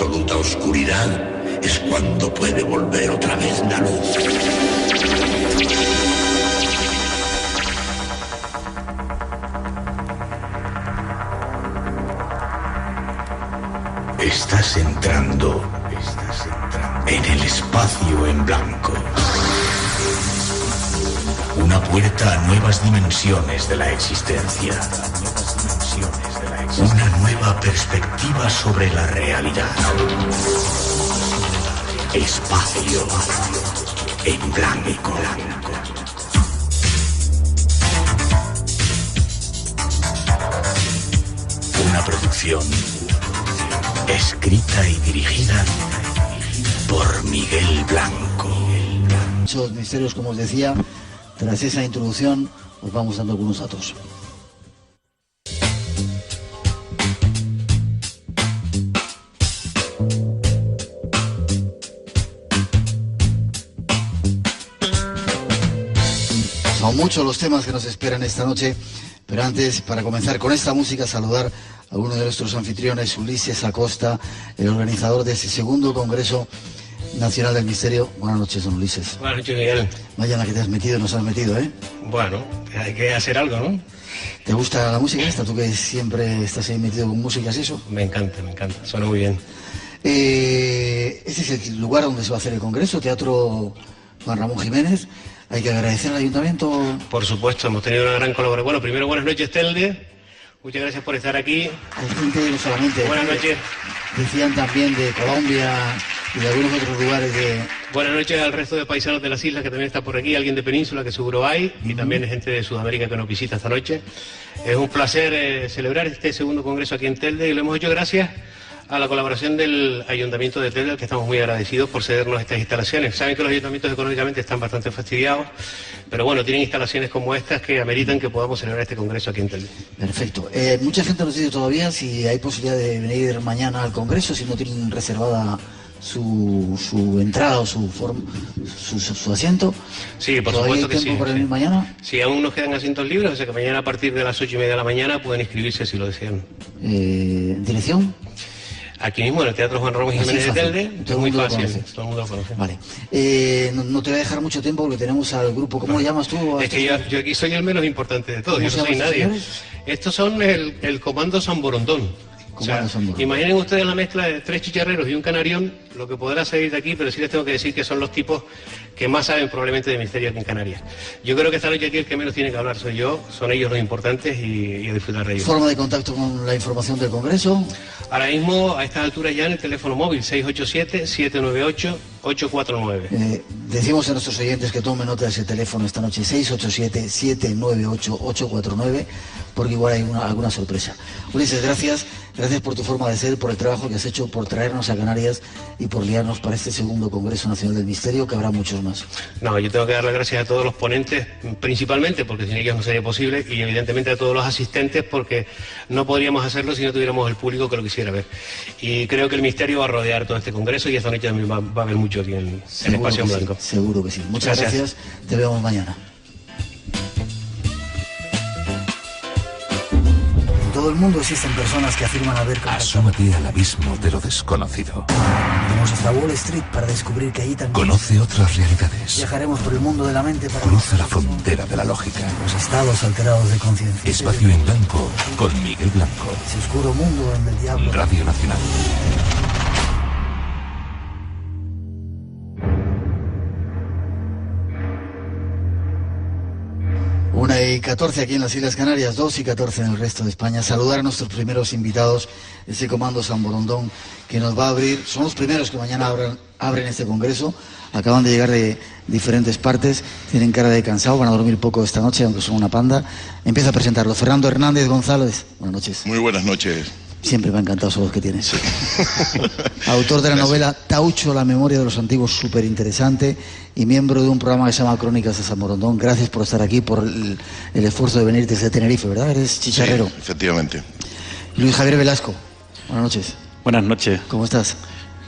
absoluta oscuridad es cuando puede volver otra vez la luz. Estás entrando en el espacio en blanco. Una puerta a nuevas dimensiones de la existencia. Una nueva perspectiva sobre la realidad. Espacio en blanco. Una producción escrita y dirigida por Miguel Blanco. Muchos misterios, como os decía, tras esa introducción os vamos dando algunos datos. Son muchos los temas que nos esperan esta noche, pero antes, para comenzar con esta música, saludar a uno de nuestros anfitriones, Ulises Acosta, el organizador de este segundo Congreso Nacional del Misterio. Buenas noches, don Ulises. Buenas noches, Miguel. Vaya la que te has metido, nos has metido, ¿eh? Bueno, hay que hacer algo, ¿no? ¿Te gusta la música esta? ¿Tú que siempre estás ahí metido con músicas y eso? Me encanta, suena muy bien. Este es el lugar donde se va a hacer el Congreso, Teatro Juan Ramón Jiménez. Hay que agradecer al Ayuntamiento. Por supuesto, hemos tenido una gran colaboración. Bueno, primero, buenas noches, Telde. Muchas gracias por estar aquí. Hay gente, no solamente... Buenas noches. Decían también de Colombia y de algunos otros lugares de... Buenas noches al resto de paisanos de las islas que también está por aquí, alguien de Península que seguro hay, y también gente de Sudamérica que nos visita esta noche. Es un placer celebrar este segundo congreso aquí en Telde y lo hemos hecho gracias a la colaboración del Ayuntamiento de Telde, al que estamos muy agradecidos por cedernos estas instalaciones. Saben que los ayuntamientos económicamente están bastante fastidiados, pero bueno, tienen instalaciones como estas que ameritan que podamos celebrar este congreso aquí en Telde. Perfecto. Mucha gente nos dice todavía si hay posibilidad de venir mañana al congreso, si no tienen reservada su entrada o su asiento. Sí, por supuesto que sí. ¿Todavía hay tiempo para venir mañana? Sí, aún nos quedan asientos libres, o sea que mañana a partir de las 8:30 de la mañana pueden inscribirse si lo desean. ¿Dirección? Aquí mismo, en el Teatro Juan Ramón Jiménez de Telde, es muy fácil, todo el mundo lo conoce. Vale. No te voy a dejar mucho tiempo porque tenemos al grupo, ¿cómo lo llamas tú? Es que yo aquí soy el menos importante de todos, yo no soy nadie. Señores? Estos son el Comando San Borondón. O sea, imaginen ustedes la mezcla de 3 chicharreros y un canarión, lo que podrá salir de aquí, pero sí les tengo que decir que son los tipos que más saben probablemente de misterio aquí en Canarias. Yo creo que esta noche aquí el que menos tiene que hablar soy yo, son ellos los importantes y a disfrutar de ellos. ¿Forma de contacto con la información del Congreso? Ahora mismo, a estas alturas ya en el teléfono móvil, 687-798-849. Decimos a nuestros oyentes que tomen nota de ese teléfono esta noche, 687-798-849, porque igual hay alguna sorpresa. Ulises, gracias por tu forma de ser, por el trabajo que has hecho, por traernos a Canarias y por liarnos para este segundo Congreso Nacional del Misterio, que habrá muchos más. No, yo tengo que dar las gracias a todos los ponentes, principalmente porque sin ellos no sería posible, y evidentemente a todos los asistentes, porque no podríamos hacerlo si no tuviéramos el público que lo quisiera ver. Y creo que el misterio va a rodear todo este Congreso y esta noche también va a haber mucho aquí en el Espacio en Blanco. Sí, seguro que sí. Muchas gracias. Te vemos mañana. En todo el mundo existen personas que afirman haber contactado. Asómate al abismo de lo desconocido. Iremos hasta Wall Street para descubrir que allí también... Conoce otras realidades. Viajaremos por el mundo de la mente para... Cruza la frontera de la lógica. Los estados alterados de conciencia. Espacio en Blanco con Miguel Blanco. Ese oscuro mundo donde el diablo... Radio Nacional. 1:14 aquí en las Islas Canarias, 2:14 en el resto de España. Saludar a nuestros primeros invitados, ese Comando San Borondón que nos va a abrir. Son los primeros que mañana abren este congreso. Acaban de llegar de diferentes partes, tienen cara de cansado, van a dormir poco esta noche, aunque son una panda. Empiezo a presentarlos. Fernando Hernández González, buenas noches. Muy buenas noches. Siempre me ha encantado esos dos que tienes. Sí. Autor de la novela Taucho, la memoria de los antiguos, súper interesante, y miembro de un programa que se llama Crónicas de San Borondón. Gracias por estar aquí, por el esfuerzo de venir desde Tenerife, ¿verdad? Eres chicharrero. Sí, efectivamente. Luis Javier Velasco, buenas noches. Buenas noches. ¿Cómo estás?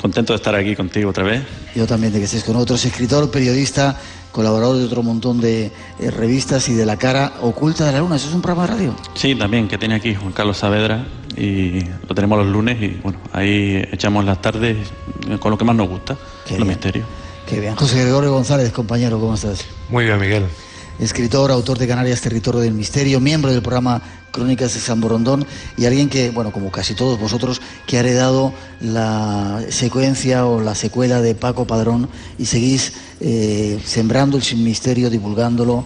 Contento de estar aquí contigo otra vez. Yo también, de que estés con nosotros. Escritor, periodista, colaborador de otro montón de revistas y de La Cara Oculta de la Luna. ¿Eso es un programa de radio? Sí, también, que tiene aquí Juan Carlos Saavedra y lo tenemos los lunes y bueno, ahí echamos las tardes con lo que más nos gusta, los misterios. Qué bien. José Gregorio González, compañero, ¿cómo estás? Muy bien, Miguel. Escritor, autor de Canarias, Territorio del Misterio, miembro del programa Crónicas de San Borondón y alguien que, bueno, como casi todos vosotros, que ha heredado la secuencia o la secuela de Paco Padrón y seguís sembrando el misterio, divulgándolo,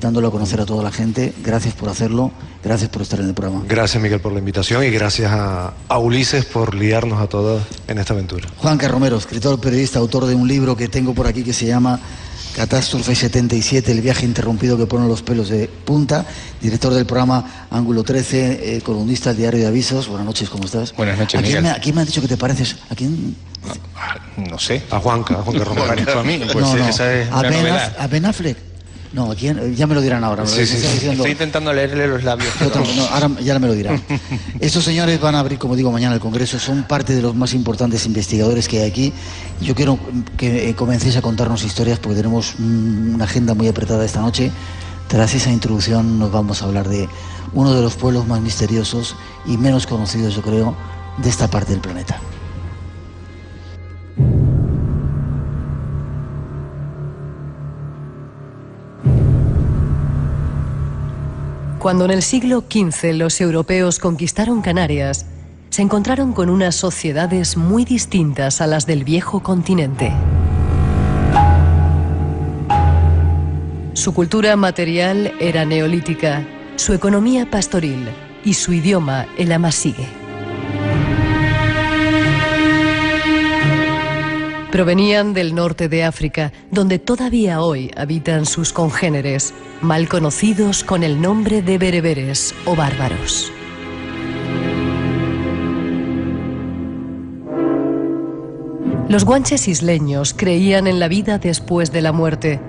dándolo a conocer a toda la gente. Gracias por hacerlo, gracias por estar en el programa. Gracias, Miguel, por la invitación y gracias a Ulises por liarnos a todos en esta aventura. Juan Carromero, escritor, periodista, autor de un libro que tengo por aquí que se llama Catástrofe 77, el viaje interrumpido que pone los pelos de punta, director del programa Ángulo 13, columnista del Diario de Avisos. Buenas noches, ¿cómo estás? Buenas noches, Miguel. ¿A quién me has dicho que te pareces? ¿A quién? No sé. A Juanca Romero. A mí, pues no, esa es ¿A la novedad. ¿A Ben Affleck? No, ¿a quién? Ya me lo dirán ahora. Sí. Estoy intentando leerle los labios. Ahora ya me lo dirán. Estos señores van a abrir, como digo, mañana el Congreso. Son parte de los más importantes investigadores que hay aquí. Yo quiero que comencéis a contarnos historias porque tenemos una agenda muy apretada esta noche. Tras esa introducción nos vamos a hablar de uno de los pueblos más misteriosos y menos conocidos, yo creo, de esta parte del planeta. Cuando en el siglo XV los europeos conquistaron Canarias, se encontraron con unas sociedades muy distintas a las del viejo continente. Su cultura material era neolítica, su economía pastoril y su idioma el amasigue. Provenían del norte de África, donde todavía hoy habitan sus congéneres, mal conocidos con el nombre de bereberes o bárbaros. Los guanches isleños creían en la vida después de la muerte,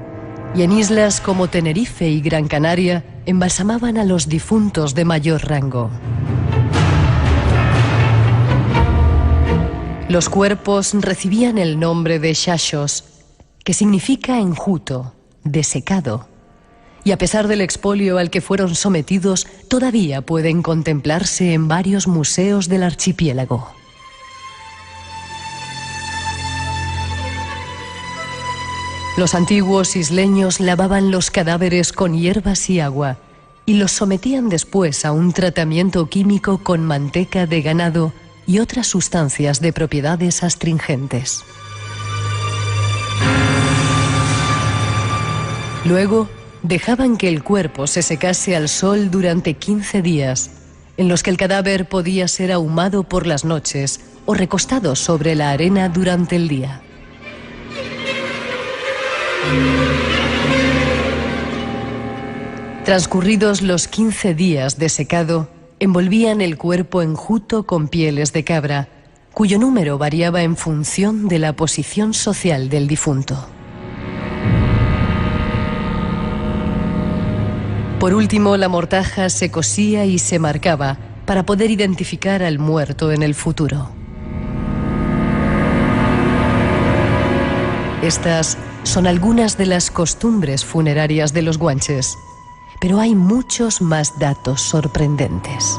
y en islas como Tenerife y Gran Canaria embalsamaban a los difuntos de mayor rango. Los cuerpos recibían el nombre de xaxos, que significa enjuto, desecado, y a pesar del expolio al que fueron sometidos, todavía pueden contemplarse en varios museos del archipiélago. Los antiguos isleños lavaban los cadáveres con hierbas y agua y los sometían después a un tratamiento químico con manteca de ganado y otras sustancias de propiedades astringentes. Luego, dejaban que el cuerpo se secase al sol durante 15 días, en los que el cadáver podía ser ahumado por las noches o recostado sobre la arena durante el día. Transcurridos los 15 días de secado, envolvían el cuerpo enjuto con pieles de cabra, cuyo número variaba en función de la posición social del difunto. Por último, la mortaja se cosía y se marcaba para poder identificar al muerto en el futuro. Estas son algunas de las costumbres funerarias de los guanches, pero hay muchos más datos sorprendentes.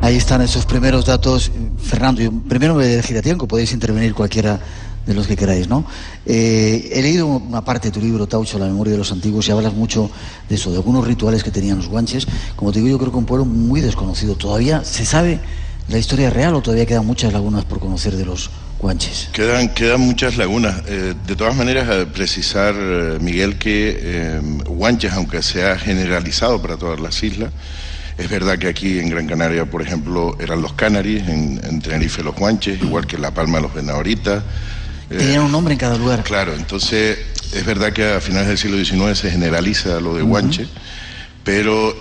Ahí están esos primeros datos. Fernando, yo primero me voy a dirigir a ti, aunque podéis intervenir cualquiera de los que queráis, ¿no? He leído una parte de tu libro, Taucho, La memoria de los antiguos, y hablas mucho de eso, de algunos rituales que tenían los guanches. Como te digo, yo creo que un pueblo muy desconocido. ¿Todavía se sabe la historia real o todavía quedan muchas lagunas por conocer de los guanches? Quedan muchas lagunas. De todas maneras, precisar, Miguel, que guanches, aunque se ha generalizado para todas las islas, es verdad que aquí en Gran Canaria, por ejemplo, eran los canaris, en Tenerife los guanches, igual que en La Palma los venahoritas. Tenían un nombre en cada lugar. Claro, entonces es verdad que a finales del siglo XIX se generaliza lo de guanche, pero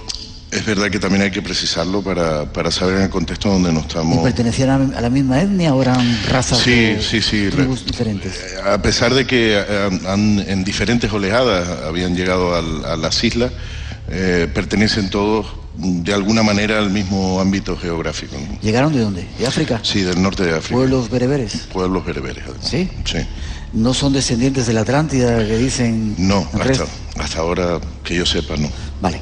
es verdad que también hay que precisarlo para saber en el contexto donde nos estamos. ¿Y pertenecían a la misma etnia o eran razas tribus diferentes? A pesar de que en diferentes oleadas habían llegado a las islas, pertenecen todos de alguna manera al mismo ámbito geográfico, ¿no? ¿Llegaron de dónde? ¿De África? Sí, del norte de África. ¿Pueblos bereberes? Pueblos bereberes, además. ¿Sí? Sí. ¿No son descendientes de la Atlántida que dicen? No, hasta ahora que yo sepa, no. Vale.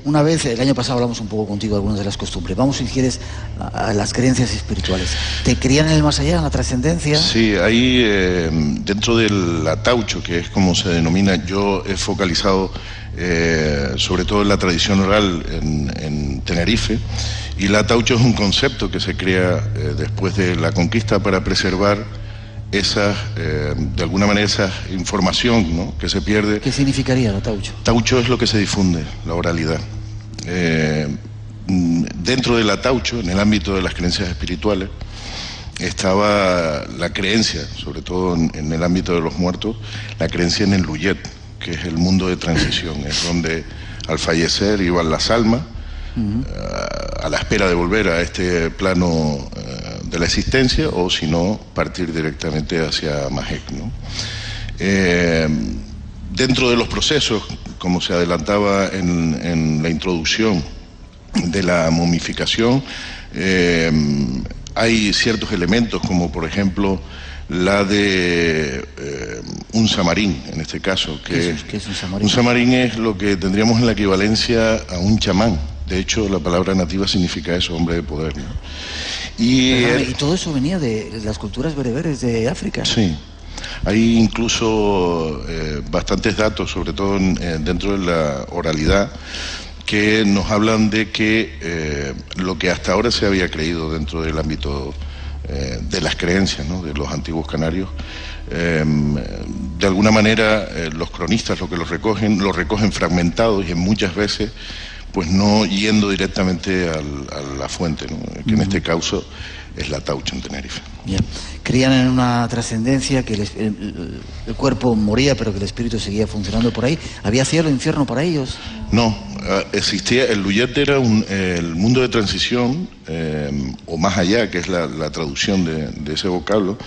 una vez, el año pasado hablamos un poco contigo de algunas de las costumbres. Vamos, si quieres, a las creencias espirituales. ¿Te creían en el más allá, en la trascendencia? Sí, ahí dentro del ataucho, que es como se denomina, yo he focalizado sobre todo en la tradición oral en Tenerife, y el ataucho es un concepto que se crea después de la conquista para preservar esa, de alguna manera, esa información, ¿no?, que se pierde. ¿Qué significaría el ataucho? Taucho es lo que se difunde, la oralidad. Dentro del ataucho, en el ámbito de las creencias espirituales, estaba la creencia, sobre todo en el ámbito de los muertos, la creencia en el Luyet, que es el mundo de transición, es donde al fallecer iban las almas, a la espera de volver a este plano de la existencia, o si no, partir directamente hacia Majek, ¿no? Dentro de los procesos, como se adelantaba en la introducción de la momificación, hay ciertos elementos, como por ejemplo la de un samarín, en este caso. ¿Qué es un samarín? Un samarín es lo que tendríamos en la equivalencia a un chamán. De hecho, la palabra nativa significa eso, hombre de poder, ¿no? Y todo eso venía de las culturas bereberes de África. Sí. Hay incluso bastantes datos, sobre todo dentro de la oralidad, que nos hablan de que lo que hasta ahora se había creído dentro del ámbito de las creencias, ¿no?, de los antiguos canarios, de alguna manera los cronistas lo recogen fragmentados, y en muchas veces pues no yendo directamente a la fuente, ¿no?, que en este caso es la Taucho en Tenerife. Yeah. Creían en una trascendencia, que el cuerpo moría, pero que el espíritu seguía funcionando por ahí. ¿Había cielo e infierno para ellos? No, existía, el Luyet era el mundo de transición, o más allá, que es la traducción de ese vocablo.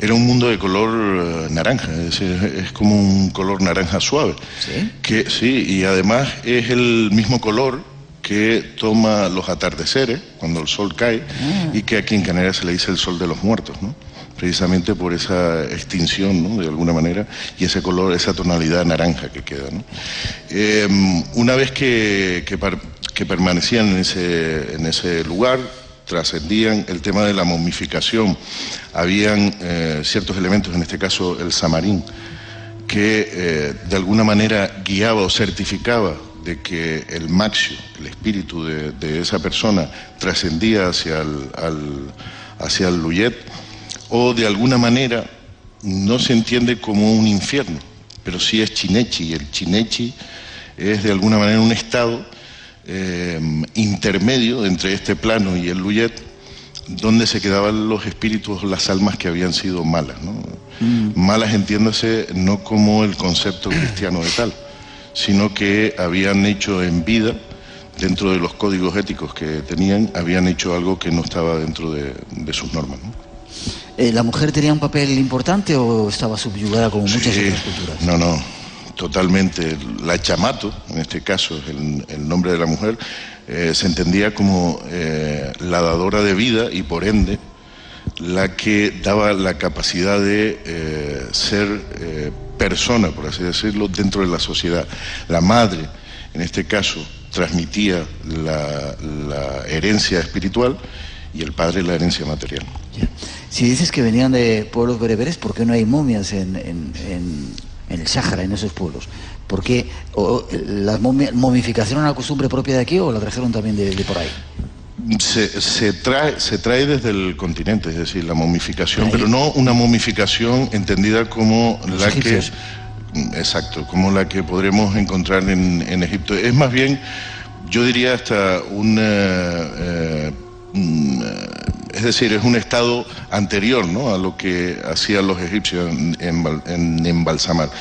Era un mundo de color naranja, es decir, es como un color naranja suave. ¿Sí? Sí, y además es el mismo color que toma los atardeceres, cuando el sol cae, y que aquí en Canarias se le dice el sol de los muertos, ¿no?, precisamente por esa extinción, ¿no?, de alguna manera, y ese color, esa tonalidad naranja que queda, ¿no? Una vez que permanecían en ese lugar, trascendían el tema de la momificación. Habían ciertos elementos, en este caso el samarín, que de alguna manera guiaba o certificaba de que el maxio, el espíritu de esa persona, trascendía hacia el Luyet, o de alguna manera no se entiende como un infierno, pero sí es Chinechi, y el Chinechi es de alguna manera un estado intermedio entre este plano y el Luyet, donde se quedaban los espíritus, las almas que habían sido malas, ¿no? Malas, entiéndase, no como el concepto cristiano de tal, sino que habían hecho en vida, dentro de los códigos éticos que tenían, habían hecho algo que no estaba dentro de sus normas, ¿no? ¿La mujer tenía un papel importante o estaba subyugada como muchas otras culturas? No, totalmente. La chamato, en este caso es el nombre de la mujer, se entendía como la dadora de vida, y por ende la que daba la capacidad de ser persona, por así decirlo, dentro de la sociedad. La madre, en este caso, transmitía la herencia espiritual, y el padre la herencia material. Yeah. Si dices que venían de pueblos bereberes, ¿por qué no hay momias en el Sáhara, en esos pueblos? ¿Por qué la momificación es una costumbre propia de aquí, o la trajeron también de por ahí? Se trae desde el continente, es decir, la momificación, pero no una momificación entendida como los la egipcios. Exacto, como la que podremos encontrar en Egipto. Es más bien, yo diría, hasta es decir, es un estado anterior, ¿no?, a lo que hacían los egipcios en embalsamar.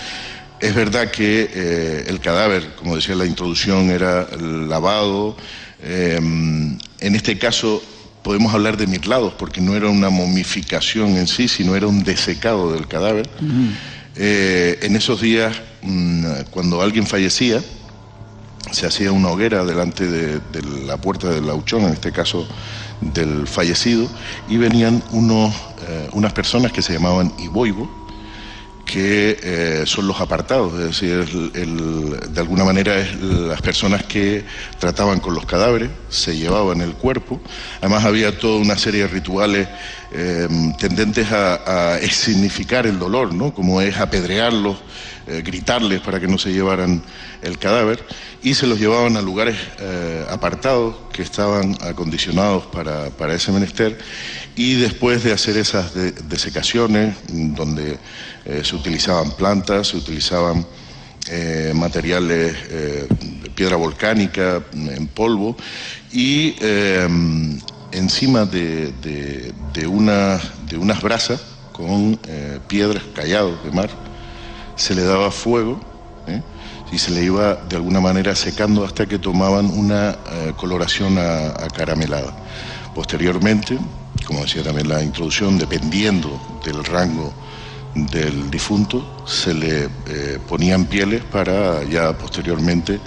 Es verdad que el cadáver, como decía en la introducción, era lavado. En este caso podemos hablar de mirlados, porque no era una momificación en sí, sino era un desecado del cadáver. En esos días, cuando alguien fallecía, se hacía una hoguera delante de la puerta del lauchón, en este caso del fallecido, y venían unas personas que se llamaban iboibo, que son los apartados, es decir, de alguna manera las personas que trataban con los cadáveres, se llevaban el cuerpo. Además había toda una serie de rituales tendentes a significar el dolor, ¿no? Como es apedrearlos, gritarles para que no se llevaran el cadáver, y se los llevaban a lugares apartados que estaban acondicionados para ese menester, y después de hacer esas desecaciones, donde se utilizaban plantas, se utilizaban materiales, piedra volcánica en polvo, y encima de unas brasas con piedras, callados de mar, se le daba fuego, y se le iba de alguna manera secando hasta que tomaban una coloración acaramelada. Posteriormente, como decía también la introducción, dependiendo del rango del difunto, se le ponían pieles para ya posteriormente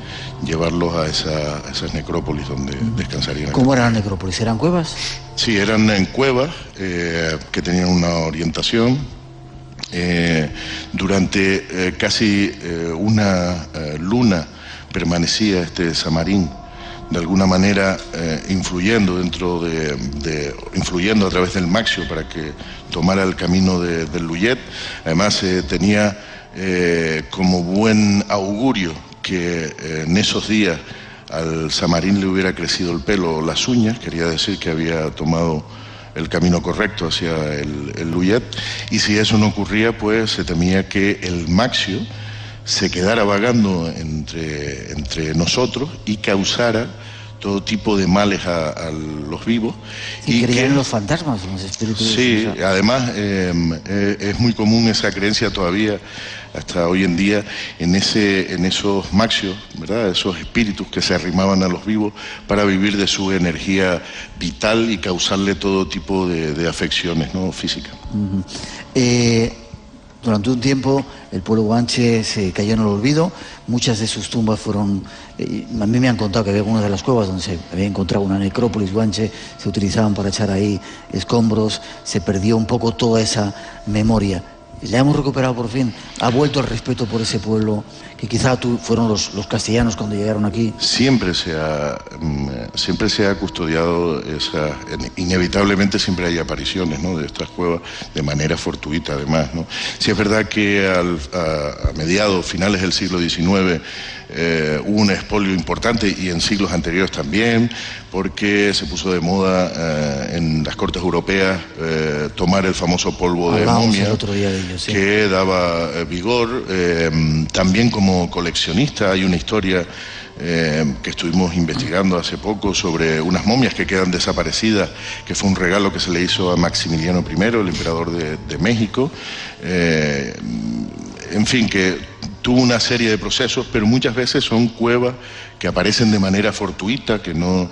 llevarlos a esas necrópolis donde descansarían. ¿Cómo eran las necrópolis? ¿Eran cuevas? Sí, eran en cuevas que tenían una orientación. Durante casi una luna permanecía este Samarín de alguna manera influyendo influyendo a través del Maxio para que tomara el camino del Luyet. Además tenía como buen augurio que en esos días al Samarín le hubiera crecido el pelo o las uñas, quería decir que había tomado el camino correcto hacia el Luyet, y si eso no ocurría, pues se temía que el Maxio se quedara vagando entre nosotros y causara todo tipo de males a los vivos. ¿Y creían en los fantasmas, en los espíritus? Sí, además es muy común esa creencia todavía hasta hoy en día en esos maxios, ¿verdad? Esos espíritus que se arrimaban a los vivos para vivir de su energía vital y causarle todo tipo de afecciones, ¿no? Físicas. Durante un tiempo el pueblo guanche se cayó en el olvido. Muchas de sus tumbas fueron... a mí me han contado que había algunas de las cuevas donde se había encontrado una necrópolis guanche, se utilizaban para echar ahí escombros, se perdió un poco toda esa memoria. La hemos recuperado por fin. Ha vuelto el respeto por ese pueblo, que quizá fueron los castellanos cuando llegaron aquí. Siempre se ha custodiado inevitablemente siempre hay apariciones, ¿no?, de estas cuevas de manera fortuita, además, ¿no? Sí es verdad que a mediados, finales del siglo XIX hubo un expolio importante, y en siglos anteriores también, porque se puso de moda en las cortes europeas tomar el famoso polvo de momia, el otro día de ello, sí, que daba vigor. También como coleccionista hay una historia que estuvimos investigando hace poco sobre unas momias que quedan desaparecidas, que fue un regalo que se le hizo a Maximiliano I, el emperador de México. En fin, que tuvo una serie de procesos, pero muchas veces son cuevas que aparecen de manera fortuita, que no,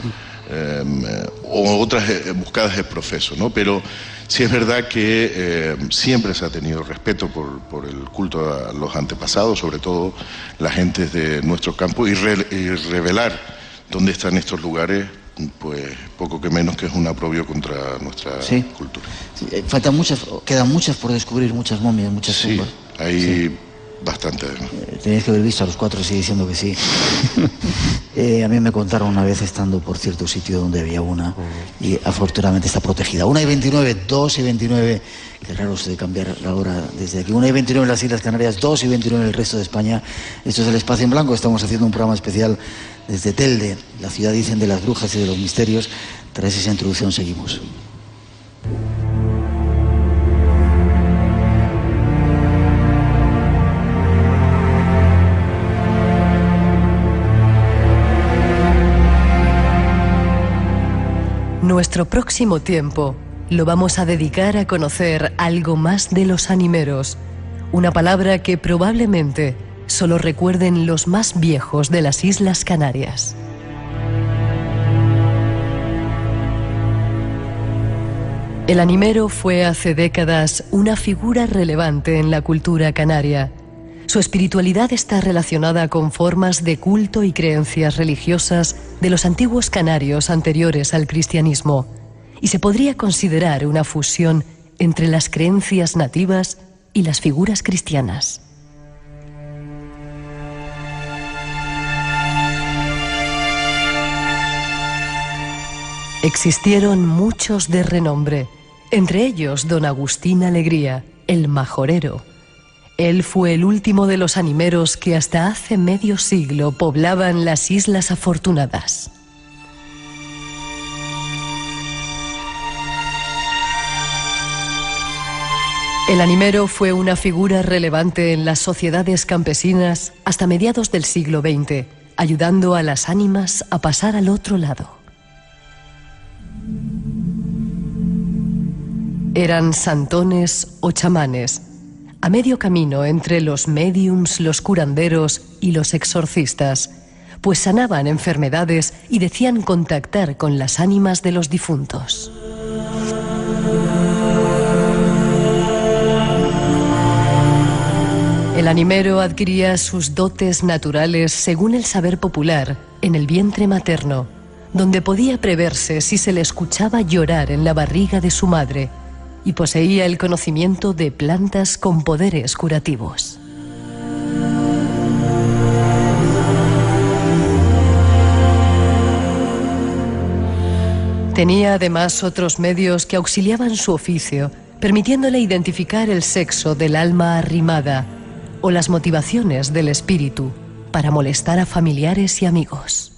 o otras buscadas de profeso, ¿no? Pero sí es verdad que siempre se ha tenido respeto por el culto a los antepasados, sobre todo la gente de nuestro campo, y revelar dónde están estos lugares, pues poco que menos que es un aprobio contra nuestra cultura. Sí, quedan muchas por descubrir, muchas momias, muchas tumbas. Sí, hay bastante además. Tenéis que haber visto a los cuatro así diciendo que sí. A mí me contaron una vez estando por cierto sitio donde había una, y afortunadamente está protegida. 1:29, 2:29, qué raro se de cambiar la hora desde aquí. 1:29 en las Islas Canarias, 2:29 en el resto de España. Esto es El Espacio en Blanco. Estamos haciendo un programa especial desde Telde, la ciudad, dicen, de las brujas y de los misterios. Tras esa introducción seguimos. Nuestro próximo tiempo lo vamos a dedicar a conocer algo más de los animeros, una palabra que probablemente solo recuerden los más viejos de las Islas Canarias. El animero fue hace décadas una figura relevante en la cultura canaria. Su espiritualidad está relacionada con formas de culto y creencias religiosas de los antiguos canarios anteriores al cristianismo, y se podría considerar una fusión entre las creencias nativas y las figuras cristianas. Existieron muchos de renombre, entre ellos don Agustín Alegría, el majorero. Él fue el último de los animeros que hasta hace medio siglo poblaban las Islas Afortunadas. El animero fue una figura relevante en las sociedades campesinas hasta mediados del siglo XX, ayudando a las ánimas a pasar al otro lado. Eran santones o chamanes, a medio camino entre los médiums, los curanderos y los exorcistas, pues sanaban enfermedades y decían contactar con las ánimas de los difuntos. El animero adquiría sus dotes naturales según el saber popular en el vientre materno, donde podía preverse si se le escuchaba llorar en la barriga de su madre, y poseía el conocimiento de plantas con poderes curativos. Tenía además otros medios que auxiliaban su oficio, permitiéndole identificar el sexo del alma arrimada o las motivaciones del espíritu para molestar a familiares y amigos.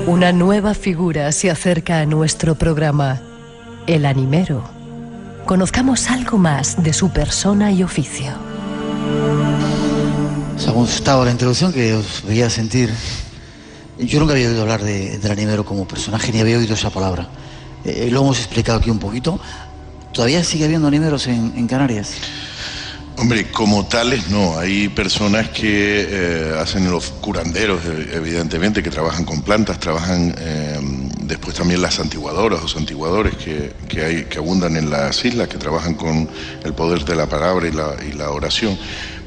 Una nueva figura se acerca a nuestro programa, el animero. Conozcamos algo más de su persona y oficio. Se ha gustado la introducción que os veía sentir. Yo nunca había oído hablar del animero como personaje, ni había oído esa palabra. Lo hemos explicado aquí un poquito. ¿Todavía sigue habiendo animeros en Canarias? Hombre, como tales no, hay personas que hacen los curanderos, evidentemente, que trabajan con plantas, trabajan después también las santiguadoras o santiguadores que abundan en las islas, que trabajan con el poder de la palabra y la oración,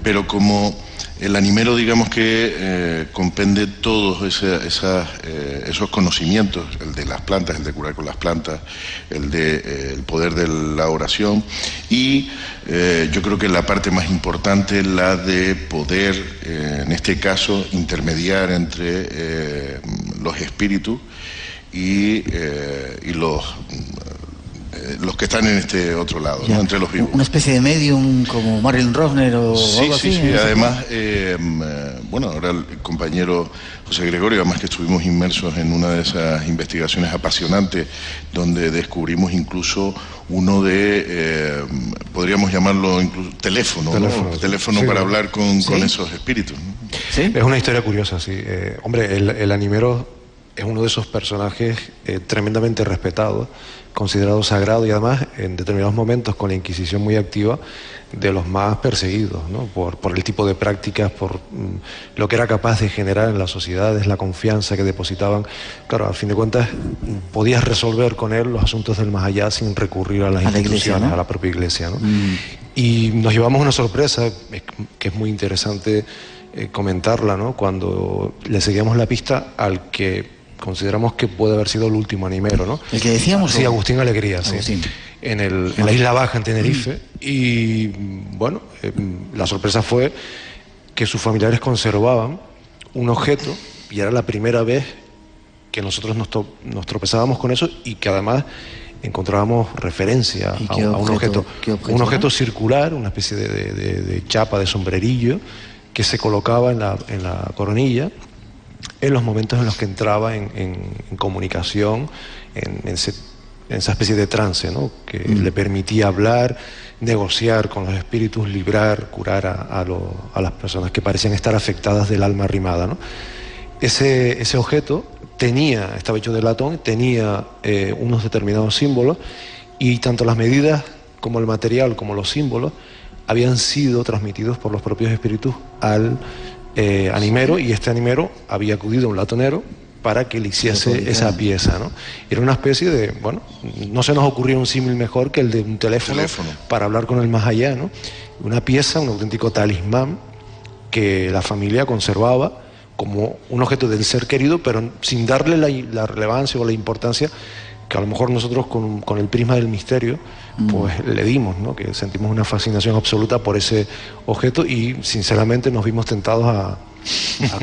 pero como el animero, digamos que compende todos esos conocimientos, el de las plantas, el de curar con las plantas, el poder de la oración, y yo creo que la parte más importante es la de poder, en este caso, intermediar entre los espíritus y los que están en este otro lado, ¿no? Entre los vivos. Una especie de medium como Marilyn Rosner o algo así. Sí, además, bueno, ahora el compañero José Gregorio, además que estuvimos inmersos en una de esas investigaciones apasionantes donde descubrimos incluso uno de, podríamos llamarlo incluso teléfono sí, para hablar con esos espíritus, ¿no? ¿Sí? Es una historia curiosa, sí. Hombre, el animero es uno de esos personajes tremendamente respetados, considerado sagrado y además en determinados momentos con la Inquisición muy activa, de los más perseguidos, ¿no? por el tipo de prácticas, por lo que era capaz de generar en las sociedades, la confianza que depositaban. Claro, al fin de cuentas podías resolver con él los asuntos del más allá sin recurrir a las instituciones, iglesia, ¿no? A la propia iglesia, ¿no? Y nos llevamos una sorpresa que es muy interesante comentarla, ¿no? Cuando le seguíamos la pista al que consideramos que puede haber sido el último animero, ¿no? El que decíamos. Sí, Agustín Alegría, Agustín. Sí. En la Isla Baja, en Tenerife. Y bueno, la sorpresa fue que sus familiares conservaban un objeto, y era la primera vez que nosotros nos tropezábamos con eso, y que además encontrábamos referencia a un objeto. Un objeto circular, una especie de chapa, de sombrerillo, que se colocaba en la coronilla en los momentos en los que entraba en comunicación, en esa especie de trance, ¿no? Que le permitía hablar, negociar con los espíritus, librar, curar a las personas que parecían estar afectadas del alma arrimada, ¿no? Ese objeto estaba hecho de latón, tenía unos determinados símbolos, y tanto las medidas como el material como los símbolos habían sido transmitidos por los propios espíritus al animero, y este animero había acudido a un latonero para que le hiciese esa pieza, ¿no? Era una especie de, bueno, no se nos ocurría un símil mejor que el de un teléfono para hablar con el más allá, ¿no? Una pieza, un auténtico talismán que la familia conservaba como un objeto del ser querido, pero sin darle la relevancia o la importancia que a lo mejor nosotros con el prisma del misterio pues le dimos, ¿no? Que sentimos una fascinación absoluta por ese objeto y sinceramente nos vimos tentados a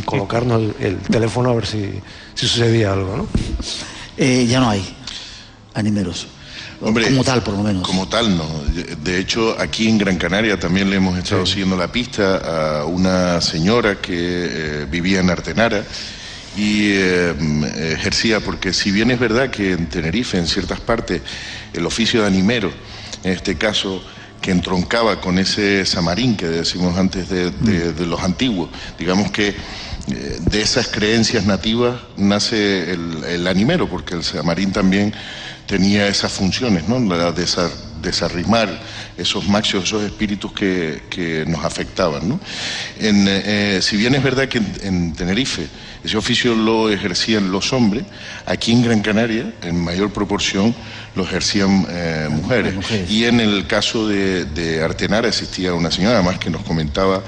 colocarnos el teléfono a ver si sucedía algo, ¿no? Ya no hay animeros. Hombre, como tal, por lo menos. Como tal, no. De hecho, aquí en Gran Canaria también le hemos estado siguiendo la pista a una señora que vivía en Artenara y ejercía, porque si bien es verdad que en Tenerife, en ciertas partes, el oficio de animero, en este caso, que entroncaba con ese samarín que decimos antes de los antiguos, digamos que de esas creencias nativas nace el animero, porque el samarín también tenía esas funciones, ¿no? La de desarrimar esos maxios, esos espíritus que nos afectaban, ¿no? Si bien es verdad que en Tenerife ese oficio lo ejercían los hombres, aquí en Gran Canaria en mayor proporción lo ejercían mujeres. Y en el caso de Artenara existía una señora, además, que nos comentaba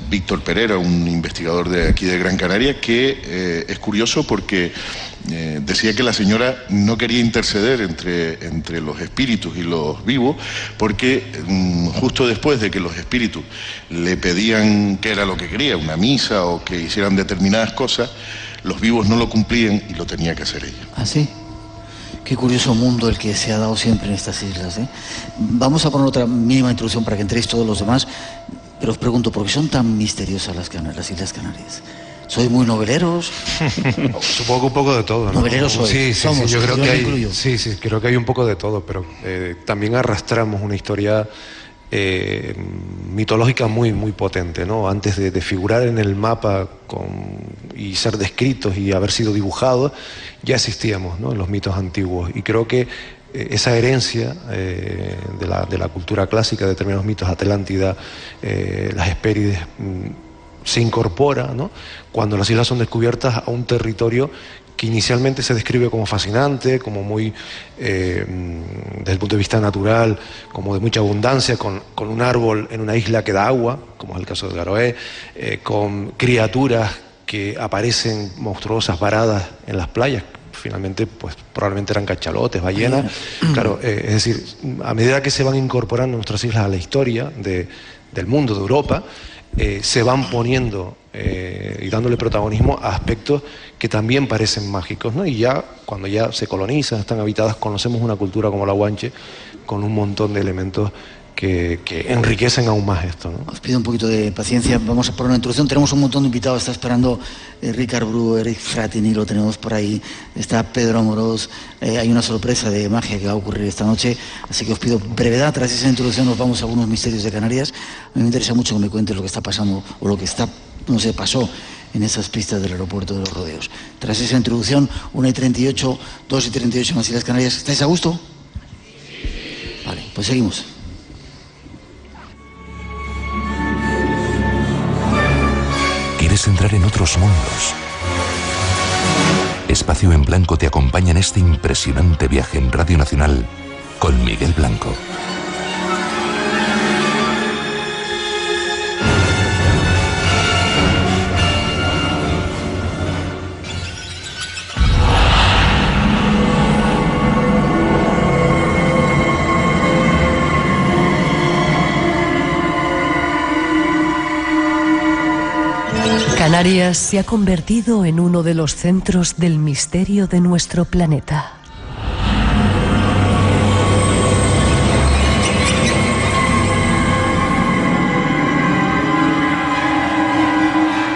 Víctor Pereira, un investigador de aquí de Gran Canaria, que es curioso porque decía que la señora no quería interceder entre los espíritus y los vivos, porque justo después de que los espíritus le pedían qué era lo que quería, una misa o que hicieran determinadas cosas, los vivos no lo cumplían y lo tenía que hacer ella. ¿Ah, sí? Qué curioso mundo el que se ha dado siempre en estas islas, ¿eh? Vamos a poner otra mínima introducción para que entréis todos los demás, pero os pregunto, ¿por qué son tan misteriosas las Islas Canarias? ¿Sois muy noveleros? Supongo que un poco de todo, ¿no? ¿Noveleros sois? Sí, yo creo que hay, creo que hay un poco de todo, pero también arrastramos una historia mitológica muy potente, ¿no? Antes de figurar en el mapa y ser descritos y haber sido dibujados, ya existíamos, ¿no? En los mitos antiguos, y creo que esa herencia de la cultura clásica, de determinados mitos, Atlántida, las Hespérides, se incorpora, ¿no? Cuando las islas son descubiertas a un territorio que inicialmente se describe como fascinante, como muy, desde el punto de vista natural, como de mucha abundancia, con un árbol en una isla que da agua, como es el caso de Garoé, con criaturas que aparecen monstruosas varadas en las playas. Finalmente, pues probablemente eran cachalotes, ballenas. Claro, es decir, a medida que se van incorporando nuestras islas a la historia del mundo, de Europa, se van poniendo y dándole protagonismo a aspectos que también parecen mágicos, ¿no? Y ya, cuando ya se colonizan, están habitadas, conocemos una cultura como la guanche, con un montón de elementos que enriquecen aún más esto, ¿no? Os pido un poquito de paciencia, vamos a poner una introducción. Tenemos un montón de invitados, está esperando Ricard Bru, Eric Fratini, lo tenemos por ahí, está Pedro Amorós, hay una sorpresa de magia que va a ocurrir esta noche, así que os pido brevedad. Tras esa introducción nos vamos a algunos misterios de Canarias. A mí me interesa mucho que me cuentes lo que está pasando, o lo que pasó en esas pistas del aeropuerto de los Rodeos. Tras esa introducción, 1:38, 2:38 en las Islas Canarias. ¿Estáis a gusto? Vale, pues seguimos. ¿Quieres entrar en otros mundos? Espacio en Blanco te acompaña en este impresionante viaje en Radio Nacional con Miguel Blanco. Canarias se ha convertido en uno de los centros del misterio de nuestro planeta.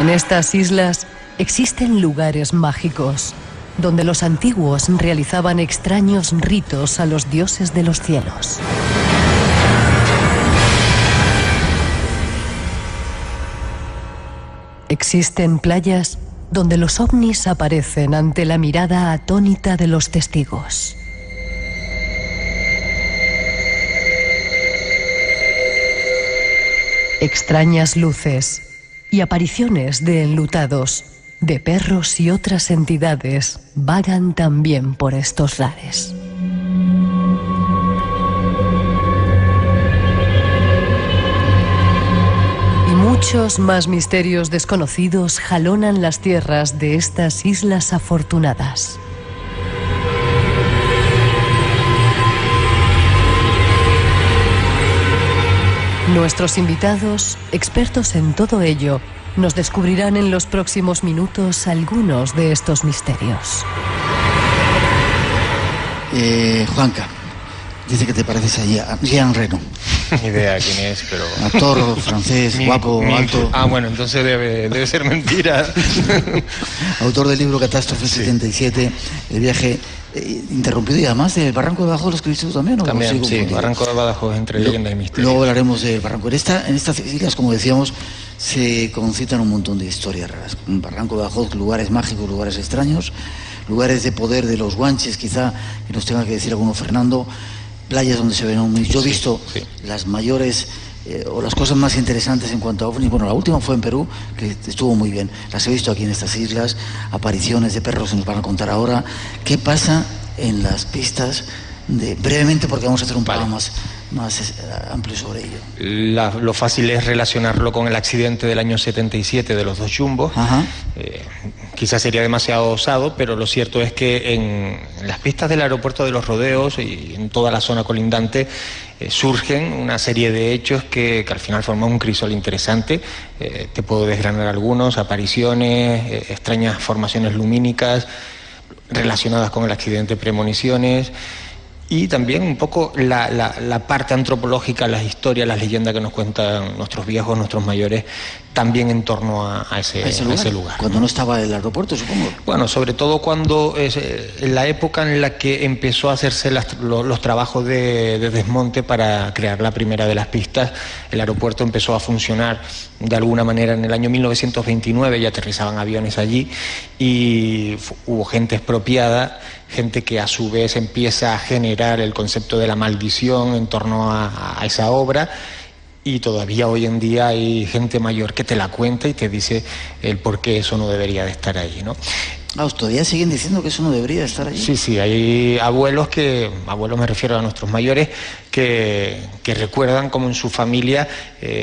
En estas islas existen lugares mágicos, donde los antiguos realizaban extraños ritos a los dioses de los cielos. Existen playas donde los ovnis aparecen ante la mirada atónita de los testigos. Extrañas luces y apariciones de enlutados, de perros y otras entidades vagan también por estos lares. Muchos más misterios desconocidos jalonan las tierras de estas islas afortunadas. Nuestros invitados, expertos en todo ello, nos descubrirán en los próximos minutos algunos de estos misterios. Juanca, dice que te pareces a Jean Reno. Ni idea quién es, pero... Actor francés, guapo, alto. Ah, bueno, entonces debe ser mentira. Autor del libro Catástrofe 77, el viaje interrumpido, y además del Barranco de Badajoz, ¿lo escribiste tú también? También, sí, Barranco de Badajoz, entre leyenda y misterio. Luego hablaremos del Barranco. En estas islas, como decíamos, se concitan un montón de historias raras. En Barranco de Badajoz, lugares mágicos, lugares extraños, lugares de poder de los guanches, quizá, que nos tenga que decir alguno Fernando, playas donde se ven ovnis. Yo he visto las mayores o las cosas más interesantes en cuanto a ovnis. Bueno, la última fue en Perú, que estuvo muy bien. Las he visto aquí en estas islas, apariciones de perros, se nos van a contar ahora. ¿Qué pasa en las pistas? Brevemente, porque vamos a hacer un programa más amplio sobre ello. Lo fácil es relacionarlo con el accidente del año 77 de los dos Jumbo. Quizás sería demasiado osado, pero lo cierto es que en las pistas del aeropuerto de Los Rodeos y en toda la zona colindante surgen una serie de hechos que al final forman un crisol interesante. Te puedo desgranar algunos: apariciones, extrañas formaciones lumínicas relacionadas con el accidente, premoniciones. Y también un poco la parte antropológica, las historias, las leyendas que nos cuentan nuestros viejos, nuestros mayores, también en torno a ese lugar. Cuando no estaba el aeropuerto, supongo. Bueno, sobre todo cuando en la época en la que empezó a hacerse los trabajos de desmonte para crear la primera de las pistas. El aeropuerto empezó a funcionar de alguna manera en el año 1929, y aterrizaban aviones allí, y hubo gente expropiada, gente que a su vez empieza a generar el concepto de la maldición en torno a esa obra, y todavía hoy en día hay gente mayor que te la cuenta y te dice el por qué eso no debería de estar ahí, ¿no? ¿Todavía siguen diciendo que eso no debería estar allí? Sí, hay abuelos me refiero a nuestros mayores, que recuerdan cómo en su familia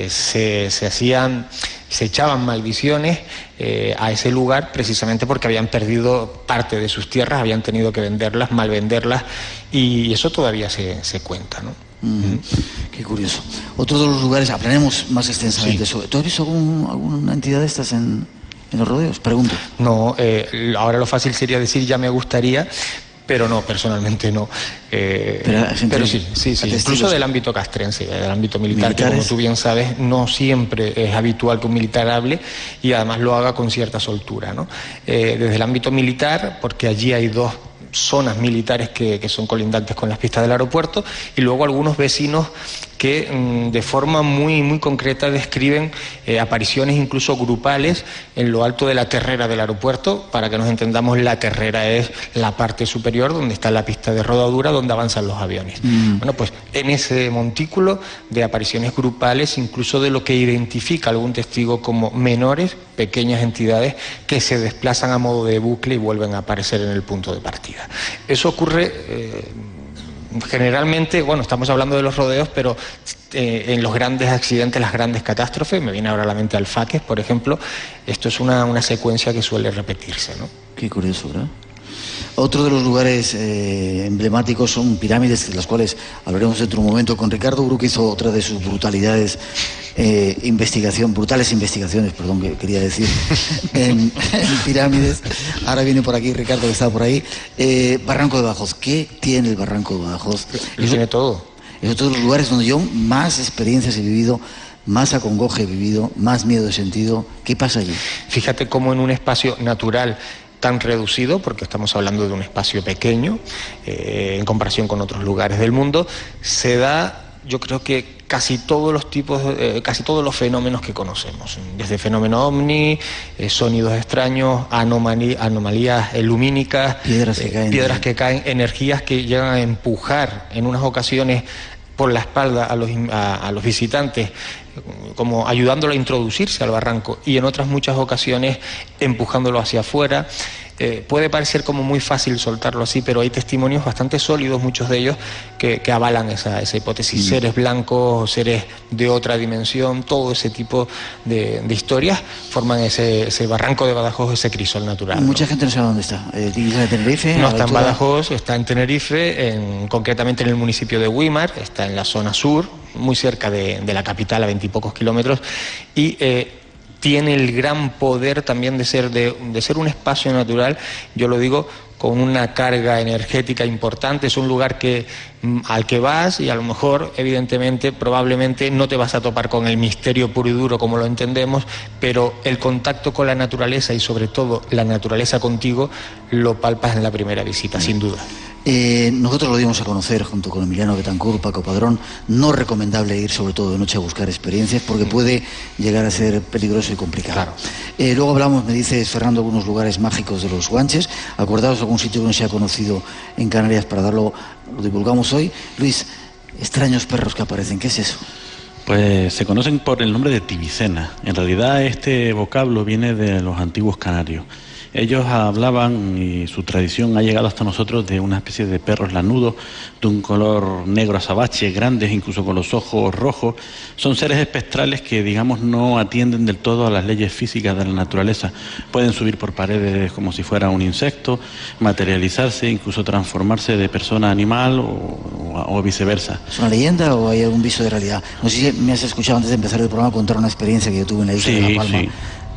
se echaban maldiciones a ese lugar, precisamente porque habían perdido parte de sus tierras, habían tenido que venderlas, malvenderlas, y eso todavía se cuenta, ¿no? Qué curioso. Otro de los lugares, hablaremos más extensamente sobre. ¿Tú has visto alguna entidad de estas en Los Rodeos? Pregunto. No, ahora lo fácil sería decir ya me gustaría, pero no, personalmente no. Pero sí, incluso del ámbito castrense, del ámbito militar, que como tú bien sabes, no siempre es habitual que un militar hable, y además lo haga con cierta soltura, ¿no? Desde el ámbito militar, porque allí hay dos zonas militares que son colindantes con las pistas del aeropuerto, y luego algunos vecinos que de forma muy, muy concreta describen apariciones incluso grupales en lo alto de la terrera del aeropuerto. Para que nos entendamos, la terrera es la parte superior donde está la pista de rodadura donde avanzan los aviones. Bueno, pues en ese montículo de apariciones grupales, incluso de lo que identifica algún testigo como menores, pequeñas entidades que se desplazan a modo de bucle y vuelven a aparecer en el punto de partida. Eso ocurre generalmente, bueno, estamos hablando de Los Rodeos, pero en los grandes accidentes, las grandes catástrofes, me viene ahora a la mente Alfaques, por ejemplo, esto es una secuencia que suele repetirse, ¿no? Qué curioso, ¿verdad? Otro de los lugares emblemáticos son pirámides, de las cuales hablaremos dentro de un momento con Ricardo Bru, que hizo otra de sus brutales investigaciones, que quería decir, en pirámides. Ahora viene por aquí Ricardo, que está por ahí. Barranco de Badajoz, ¿qué tiene el Barranco de Badajoz? Tiene todo. Es otro de los lugares donde yo más experiencias he vivido, más acongoje he vivido, más miedo he sentido. ¿Qué pasa allí? Fíjate cómo en un espacio natural tan reducido, porque estamos hablando de un espacio pequeño en comparación con otros lugares del mundo, se da, yo creo que casi todos los tipos, casi todos los fenómenos que conocemos, desde fenómeno ovni, sonidos extraños, anomalías lumínicas, piedras que caen, energías que llegan a empujar en unas ocasiones por la espalda a los visitantes, como ayudándolo a introducirse al barranco, y en otras muchas ocasiones empujándolo hacia afuera. Puede parecer como muy fácil soltarlo así, pero hay testimonios bastante sólidos, muchos de ellos, que avalan esa hipótesis. Seres blancos, seres de otra dimensión, todo ese tipo de historias forman ese barranco de Badajoz, ese crisol natural. Mucha gente no sabe dónde está. ¿Isla de Tenerife? No está en Badajoz, está en Tenerife, concretamente en el municipio de Güímar, está en la zona sur, muy cerca de la capital, a 20 y pocos kilómetros, y tiene el gran poder también de ser un espacio natural, yo lo digo, con una carga energética importante. Es un lugar al que vas y a lo mejor, evidentemente, probablemente no te vas a topar con el misterio puro y duro como lo entendemos, pero el contacto con la naturaleza y sobre todo la naturaleza contigo lo palpas en la primera visita, sin duda. Nosotros lo dimos a conocer junto con Emiliano Betancourt, Paco Padrón. No es recomendable ir sobre todo de noche a buscar experiencias porque puede llegar a ser peligroso y complicado. Claro. Luego hablamos, me dices, Fernando, algunos lugares mágicos de los Guanches. Acordaos de algún sitio que no se ha conocido en Canarias para lo divulgamos hoy. Luis, extraños perros que aparecen, ¿qué es eso? Pues se conocen por el nombre de tibicena. En realidad este vocablo viene de los antiguos canarios. Ellos hablaban, y su tradición ha llegado hasta nosotros, de una especie de perros lanudos, de un color negro azabache, grandes, incluso con los ojos rojos. Son seres espectrales que, digamos, no atienden del todo a las leyes físicas de la naturaleza. Pueden subir por paredes como si fuera un insecto, materializarse, incluso transformarse de persona a animal o viceversa. ¿Es una leyenda o hay algún viso de realidad? No sé si me has escuchado antes de empezar el programa contar una experiencia que yo tuve en la isla de La Palma. Sí.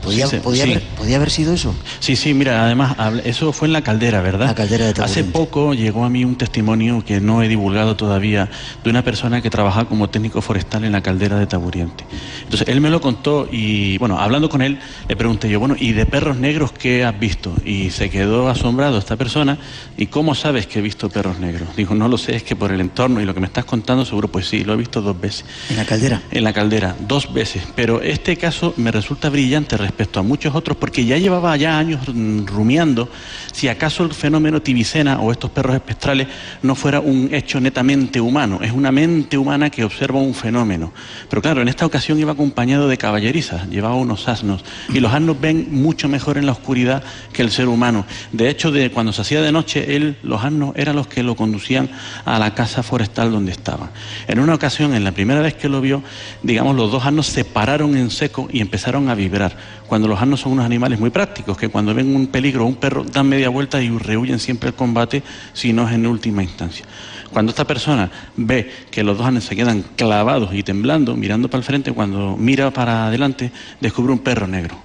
¿Podía haber sido eso? Sí, mira, además, eso fue en La Caldera, ¿verdad? La Caldera de Taburiente. Hace poco llegó a mí un testimonio que no he divulgado todavía, de una persona que trabajaba como técnico forestal en La Caldera de Taburiente. Entonces, él me lo contó y, bueno, hablando con él, le pregunté yo, bueno, ¿y de perros negros qué has visto? Y se quedó asombrado esta persona. ¿Y cómo sabes que he visto perros negros? Dijo, no lo sé, es que por el entorno y lo que me estás contando, seguro, pues sí, lo he visto 2 veces. ¿En La Caldera? En La Caldera, 2 veces. Pero este caso me resulta brillante respecto a muchos otros, porque ya llevaba años rumiando si acaso el fenómeno tibicena o estos perros espectrales no fuera un hecho netamente humano. Es una mente humana que observa un fenómeno. Pero claro, en esta ocasión iba acompañado de caballerizas, llevaba unos asnos, y los asnos ven mucho mejor en la oscuridad que el ser humano. De hecho, cuando se hacía de noche, los asnos eran los que lo conducían a la casa forestal donde estaba. En una ocasión, en la primera vez que lo vio, digamos, los 2 asnos se pararon en seco y empezaron a vibrar. Cuando los asnos son unos animales muy prácticos, que cuando ven un peligro o un perro dan media vuelta y rehuyen siempre el combate, si no es en última instancia. Cuando esta persona ve que los 2 asnos se quedan clavados y temblando, mirando para el frente, cuando mira para adelante, descubre un perro negro.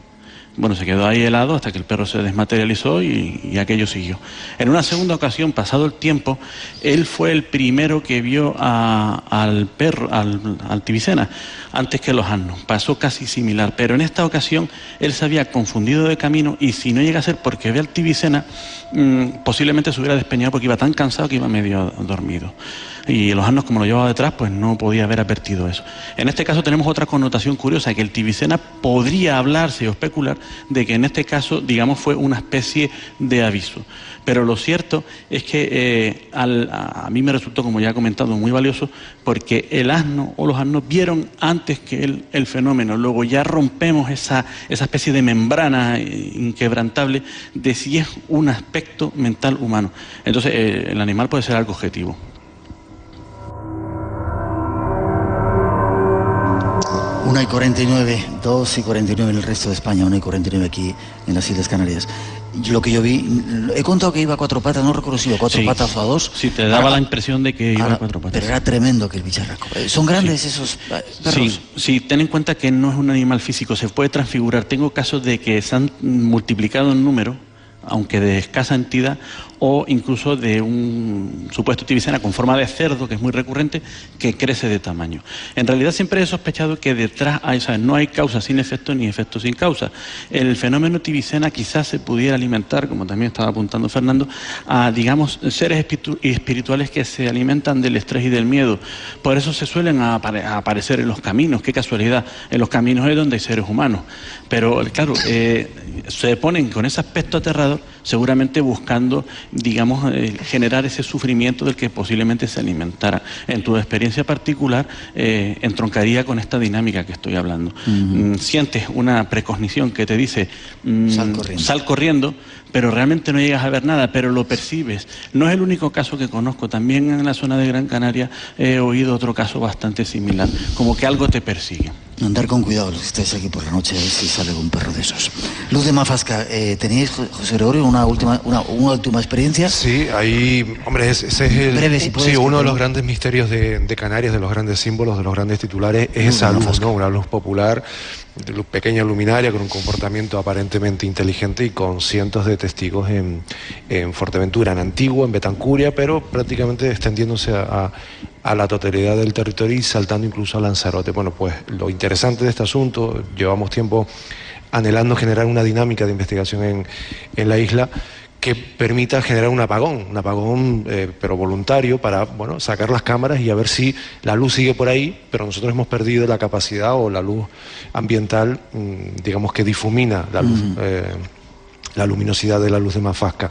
Bueno, se quedó ahí helado hasta que el perro se desmaterializó y aquello siguió. En una segunda ocasión, pasado el tiempo, él fue el primero que vio al perro, al tibicena, antes que los asnos. Pasó casi similar, pero en esta ocasión él se había confundido de camino y si no llega a ser porque ve al tibicena, posiblemente se hubiera despeñado porque iba tan cansado que iba medio dormido. Y los asnos, como lo llevaba detrás, pues no podía haber advertido eso. En este caso tenemos otra connotación curiosa, que el tibicena podría hablarse o especular de que en este caso, digamos, fue una especie de aviso. Pero lo cierto es que a mí me resultó, como ya he comentado, muy valioso, porque el asno o los asnos vieron antes que él el fenómeno. Luego ya rompemos esa especie de membrana inquebrantable de si es un aspecto mental humano. Entonces el animal puede ser algo objetivo. 1:49, 2:49 en el resto de España, 1:49 aquí en las Islas Canarias. Lo que yo vi, he contado que iba a 4 patas, no recuerdo si iba a 4 patas o a 2. Sí, te daba la impresión de que iba a 4 patas. Pero era tremendo que el bicharraco. ¿Son grandes esos perros? Sí, ten en cuenta que no es un animal físico, se puede transfigurar. Tengo casos de que se han multiplicado en número, aunque de escasa entidad, o incluso de un supuesto tibicena con forma de cerdo, que es muy recurrente, que crece de tamaño. En realidad siempre he sospechado que detrás no hay causa sin efecto ni efecto sin causa. El fenómeno tibicena quizás se pudiera alimentar, como también estaba apuntando Fernando, a, digamos, seres espirituales que se alimentan del estrés y del miedo. Por eso se suelen aparecer en los caminos. Qué casualidad, en los caminos es donde hay seres humanos. Pero claro, se ponen con ese aspecto aterrador pescador, seguramente buscando, digamos, generar ese sufrimiento del que posiblemente se alimentara. En tu experiencia particular, entroncaría con esta dinámica que estoy hablando. Sientes una precognición que te dice, sal corriendo, pero realmente no llegas a ver nada, pero lo percibes. No es el único caso que conozco. También en la zona de Gran Canaria he oído otro caso bastante similar, como que algo te persigue. Andar con cuidado los que estáis aquí por la noche, a ver si sale un perro de esos. Luz de Mafasca, ¿teníais, José Gregorio, una última experiencia? Sí, ahí, hombre, ese es breve, si puedes, uno de los grandes misterios de Canarias, de los grandes símbolos, de los grandes titulares, es esa luz, ¿no? Una luz popular, de luz pequeña luminaria, con un comportamiento aparentemente inteligente y con cientos de testigos en Fuerteventura, en Antigua, en Betancuria, pero prácticamente extendiéndose a la totalidad del territorio y saltando incluso a Lanzarote. Bueno, pues lo interesante de este asunto, llevamos tiempo anhelando generar una dinámica de investigación en la isla que permita generar un apagón pero voluntario para, bueno, sacar las cámaras y a ver si la luz sigue por ahí, pero nosotros hemos perdido la capacidad o la luz ambiental, digamos, que difumina la luz, la luminosidad de la luz de Mafasca.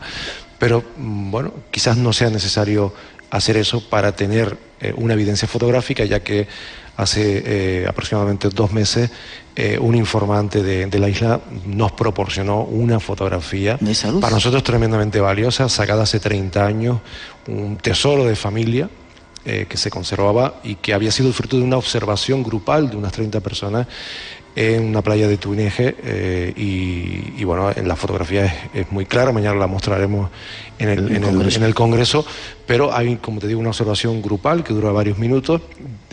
Pero, bueno, quizás no sea necesario hacer eso para tener una evidencia fotográfica, ya que hace aproximadamente 2 meses un informante de la isla nos proporcionó una fotografía para nosotros tremendamente valiosa, sacada hace 30 años, un tesoro de familia que se conservaba y que había sido fruto de una observación grupal de unas 30 personas en una playa de Tuineje, y bueno, en la fotografía es muy clara, mañana la mostraremos en el Congreso, pero hay, como te digo, una observación grupal que dura varios minutos,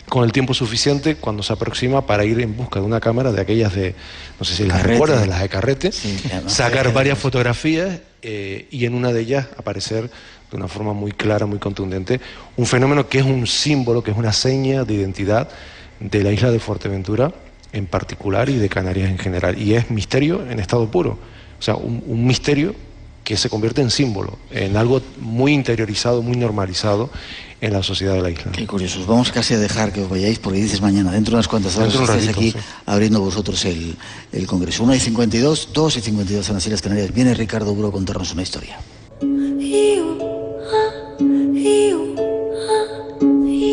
con el tiempo suficiente cuando se aproxima para ir en busca de una cámara de aquellas de, no sé si las recuerdas, de las de carrete, sí, sacar varias fotografías y en una de ellas aparecer de una forma muy clara, muy contundente, un fenómeno que es un símbolo, que es una seña de identidad de la isla de Fuerteventura en particular y de Canarias en general, y es misterio en estado puro, o sea, un misterio que se convierte en símbolo, en algo muy interiorizado, muy normalizado en la sociedad de la isla. Qué curiosos. Vamos casi a dejar que os vayáis, porque dices mañana, dentro de unas cuantas horas estáis aquí, sí, abriendo vosotros el Congreso. 1:52, 2:52 en las Islas Canarias. Viene Ricardo Duro a contarnos una historia.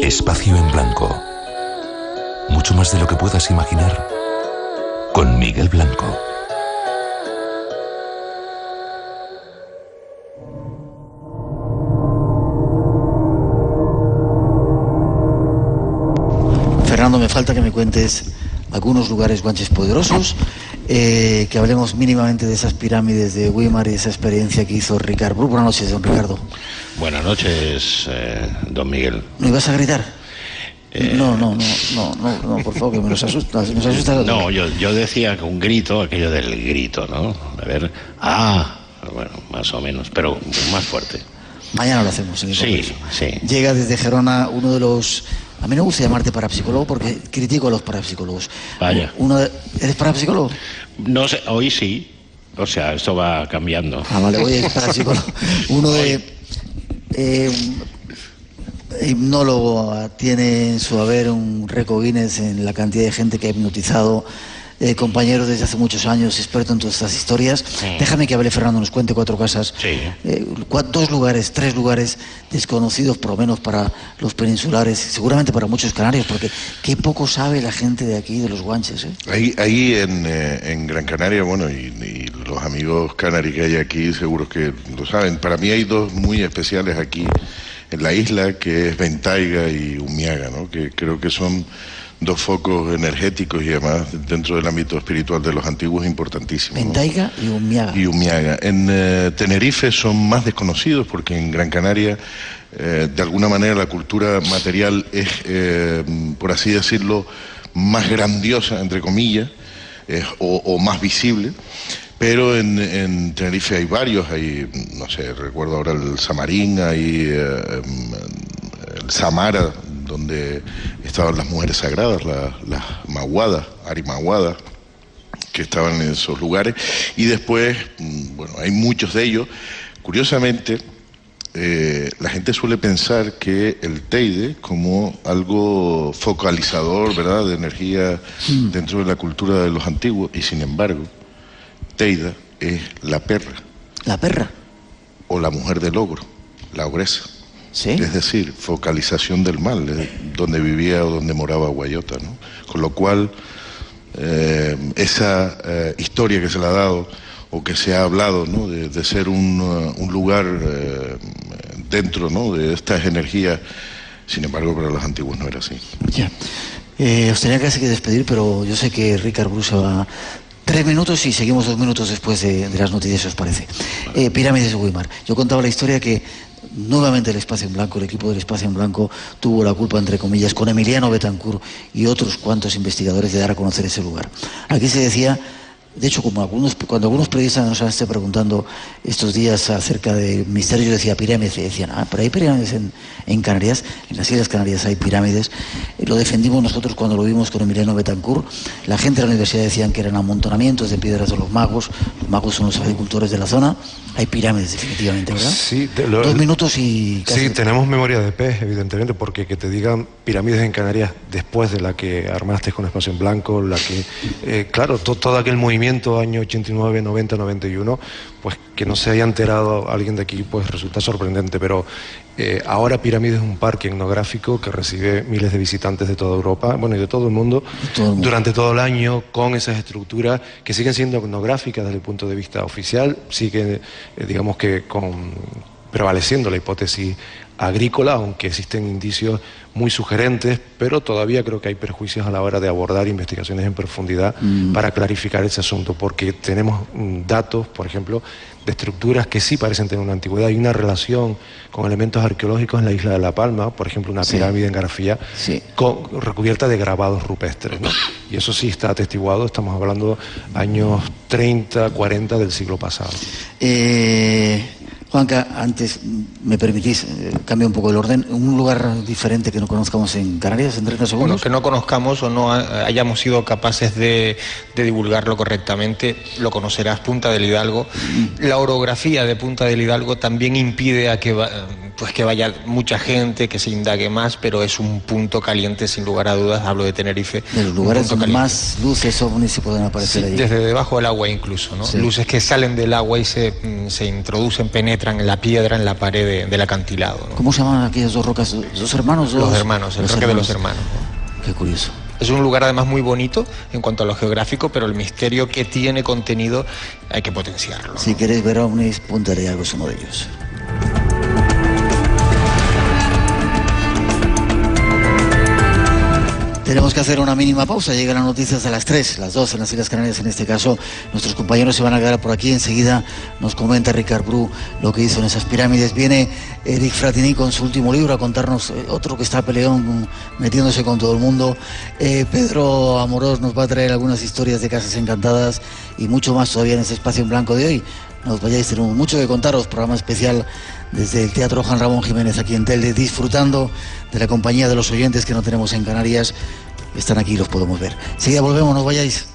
Espacio en blanco. Mucho más de lo que puedas imaginar, con Miguel Blanco. Fernando, me falta que me cuentes algunos lugares guanches poderosos, que hablemos mínimamente de esas pirámides de Weimar y esa experiencia que hizo Ricardo. Buenas noches, don Ricardo. Buenas noches, don Miguel. ¿No ibas a gritar? No, por favor, que nos asusta. No, yo decía que un grito, aquello del grito, ¿no? A ver, bueno, más o menos, pero más fuerte. Mañana lo hacemos en el Congreso. Sí. Llega desde Gerona uno de los... A mí no me gusta llamarte parapsicólogo porque critico a los parapsicólogos. Vaya. ¿Eres parapsicólogo? No sé, hoy sí. O sea, esto va cambiando. Vale, hoy es parapsicólogo. Uno de... hipnólogo, tiene en su haber un récord Guinness en la cantidad de gente que ha hipnotizado, compañeros desde hace muchos años, experto en todas estas historias. Sí. Déjame que hable Fernando, nos cuente 4 casas, sí. 2 lugares, 3 lugares desconocidos por lo menos para los peninsulares, seguramente para muchos canarios, porque qué poco sabe la gente de aquí, de los guanches. Ahí en Gran Canaria, bueno, y los amigos canarios que hay aquí seguros que lo saben. Para mí hay 2 muy especiales aquí en la isla, que es Ventaiga y Umiaga, ¿no? Que creo que son 2 focos energéticos y además dentro del ámbito espiritual de los antiguos importantísimos. Ventaiga, ¿no? Y Umiaga. En Tenerife son más desconocidos porque en Gran Canaria de alguna manera la cultura material es, por así decirlo, más grandiosa, entre comillas, o más visible. Pero en Tenerife hay varios, no sé, recuerdo ahora el Samarín, hay el Samara, donde estaban las mujeres sagradas, las maguadas, arimaguadas, que estaban en esos lugares. Y después, bueno, hay muchos de ellos. Curiosamente, la gente suele pensar que el Teide, como algo focalizador, ¿verdad?, de energía dentro de la cultura de los antiguos, y sin embargo, Teida es la perra. La perra. O la mujer del ogro, la ogresa. ¿Sí? Es decir, focalización del mal, donde vivía o donde moraba Guayota, ¿no? Con lo cual, esa historia que se le ha dado o que se ha hablado, ¿no? de ser un lugar dentro, ¿no? de estas energías, sin embargo para los antiguos no era así. Ya. Os tenía casi que despedir, pero yo sé que Ricard Bru se va 3 minutos y seguimos 2 minutos después de las noticias, si os parece. Pirámides de Weimar. Yo contaba la historia que nuevamente el Espacio en Blanco, el equipo del Espacio en Blanco tuvo la culpa, entre comillas, con Emiliano Betancourt y otros cuantos investigadores de dar a conocer ese lugar. Aquí se decía, de hecho, cuando algunos periodistas nos han estado preguntando estos días acerca del misterio, yo decía pirámides, y decían, pero hay pirámides en Canarias, en las Islas Canarias hay pirámides. Lo defendimos nosotros cuando lo vimos con Emiliano Betancourt. La gente de la universidad decían que eran amontonamientos de piedras de los magos son los agricultores de la zona. Hay pirámides, definitivamente, ¿verdad? Sí. 2 minutos y casi... Sí, tenemos memoria de pez, evidentemente, porque que te digan pirámides en Canarias después de la que armaste con Espacio en Blanco, la que, claro, todo aquel movimiento año 89, 90, 91, pues que no se haya enterado alguien de aquí, pues resulta sorprendente, pero ahora Pirámides es un parque etnográfico que recibe miles de visitantes de toda Europa, bueno, y de todo el mundo, durante todo el año, con esas estructuras que siguen siendo etnográficas desde el punto de vista oficial, siguen, digamos que prevaleciendo la hipótesis agrícola, aunque existen indicios muy sugerentes, pero todavía creo que hay perjuicios a la hora de abordar investigaciones en profundidad para clarificar ese asunto, porque tenemos datos, por ejemplo, de estructuras que sí parecen tener una antigüedad y una relación con elementos arqueológicos en la isla de La Palma, por ejemplo, una pirámide en Garafía, recubierta de grabados rupestres, ¿no? Y eso sí está atestiguado, estamos hablando años 30, 40 del siglo pasado. Juanca, antes, ¿me permitís? Cambia un poco el orden. ¿Un lugar diferente que no conozcamos en Canarias en 30 segundos? Bueno, que no conozcamos o no hayamos sido capaces de divulgarlo correctamente, lo conocerás, Punta del Hidalgo. La orografía de Punta del Hidalgo también impide a que vaya mucha gente, que se indague más, pero es un punto caliente sin lugar a dudas. Hablo de Tenerife. De los lugares donde más luces ovnis se pueden aparecer allí. Desde debajo del agua incluso, ¿no? Luces que salen del agua y se introducen, penetran en la piedra, en la pared del acantilado, ¿no? ¿Cómo se llaman aquellas dos rocas? ¿Dos hermanos? Los hermanos, el Roque de los Hermanos. Qué curioso. Es un lugar además muy bonito en cuanto a lo geográfico, pero el misterio que tiene contenido hay que potenciarlo, ¿no? Si queréis ver ovnis, Punta del Hidalgo es uno de ellos. Tenemos que hacer una mínima pausa, llegan las noticias a las 3, las 2 en las Islas Canarias en este caso. Nuestros compañeros se van a quedar por aquí, enseguida nos comenta Ricard Bru lo que hizo en esas pirámides. Viene Eric Fratini con su último libro a contarnos otro que está peleón, metiéndose con todo el mundo. Pedro Amorós nos va a traer algunas historias de casas encantadas y mucho más todavía en ese Espacio en Blanco de hoy. No os vayáis, tenemos mucho que contaros, programa especial desde el Teatro Juan Ramón Jiménez aquí en Telde, disfrutando de la compañía de los oyentes que no tenemos en Canarias. Están aquí y los podemos ver. Enseguida volvemos, no os vayáis.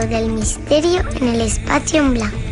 Del misterio en el Espacio en Blanco.